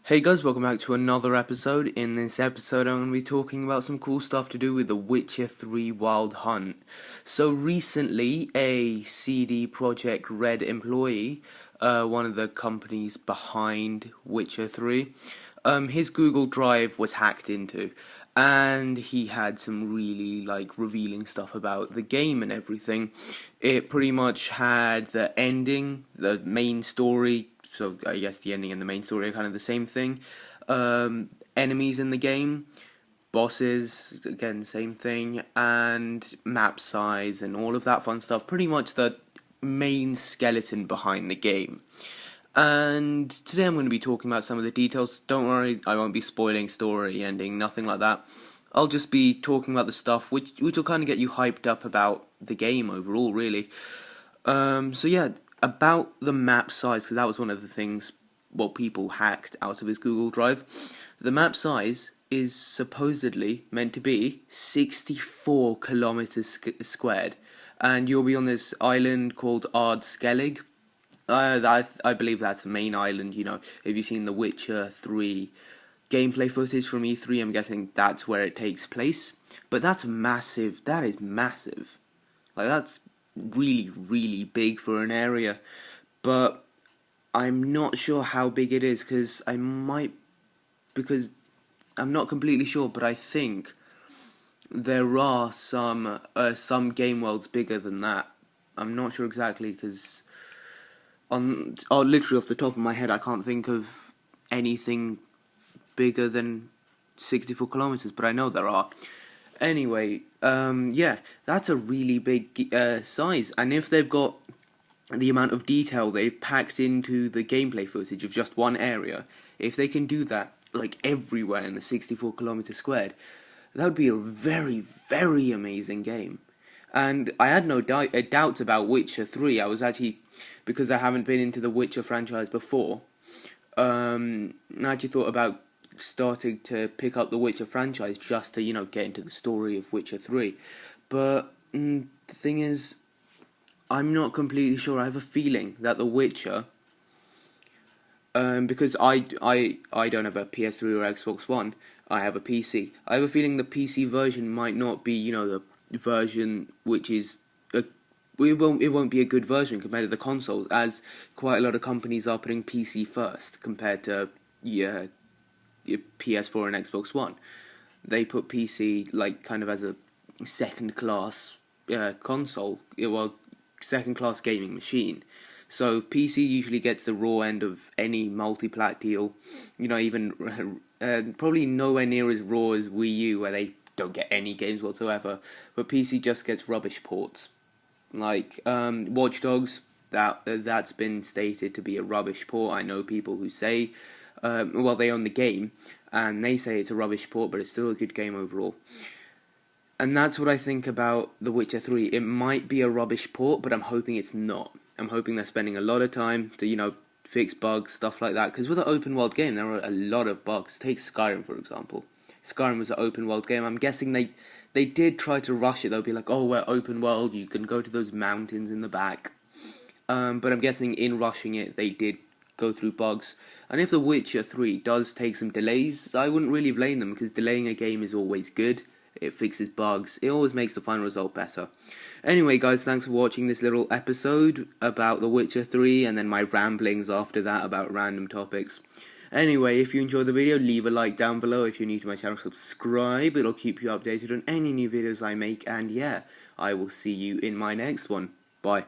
Hey guys, welcome back to another episode. In this episode, I'm going to be talking about some cool stuff to do with The Witcher 3 Wild Hunt. So recently, a CD Projekt Red employee, one of the companies behind Witcher 3, his Google Drive was hacked into, and he had some really revealing stuff about the game and everything. It pretty much had the ending, the main story. So I guess the ending and the main story are kind of the same thing. Enemies in the game, bosses, again, same thing, and map size and all of that fun stuff. Pretty much the main skeleton behind the game. And today I'm going to be talking about some of the details. Don't worry, I won't be spoiling story, ending, nothing like that. I'll just be talking about the stuff which will kind of get you hyped up about the game overall, really. So yeah, about the map size, because that was one of the things people hacked out of his Google Drive. The map size is supposedly meant to be 64 kilometers squared, and you'll be on this island called Skellig. I believe that's the main island. You know, if you've seen The Witcher 3 gameplay footage from E3, I'm guessing that's where it takes place. But that's massive. That is massive. That's really, really big for an area, but I'm not sure how big it is because I'm not completely sure, but I think there are some game worlds bigger than that. I'm not sure exactly because literally off the top of my head, I can't think of anything bigger than 64 kilometers, but I know there are. Anyway, yeah, that's a really big size, and if they've got the amount of detail they've packed into the gameplay footage of just one area, if they can do that everywhere in the 64 kilometers squared, that would be a very, very amazing game. And I had no doubts about Witcher 3. I was actually, because I haven't been into the Witcher franchise before, I actually thought about starting to pick up the Witcher franchise just to, get into the story of Witcher 3. But the thing is, I'm not completely sure. I have a feeling that The Witcher, because I don't have a PS3 or Xbox One, I have a PC. I have a feeling the PC version might not be, the version which is it won't be a good version compared to the consoles, as quite a lot of companies are putting PC first compared to your PS4 and Xbox One. They put PC kind of as a second class console, second class gaming machine. So PC usually gets the raw end of any multi-plat deal. Even probably nowhere near as raw as Wii U, where they don't get any games whatsoever. But PC just gets rubbish ports. Watch Dogs, that's been stated to be a rubbish port. I know people who say, they own the game, and they say it's a rubbish port, but it's still a good game overall. And that's what I think about The Witcher 3. It might be a rubbish port, but I'm hoping it's not. I'm hoping they're spending a lot of time to, fix bugs, stuff like that. Because with an open world game, there are a lot of bugs. Take Skyrim, for example. Skyrim was an open world game. I'm guessing they did try to rush it. They'll be like, oh, we're open world, you can go to those mountains in the back. But I'm guessing in rushing it, they did go through bugs. And if The Witcher 3 does take some delays, I wouldn't really blame them, because delaying a game is always good. It fixes bugs. It always makes the final result better. Anyway, guys, thanks for watching this little episode about The Witcher 3, and then my ramblings after that about random topics. Anyway, if you enjoyed the video, leave a like down below. If you're new to my channel, subscribe. It'll keep you updated on any new videos I make. And yeah, I will see you in my next one. Bye.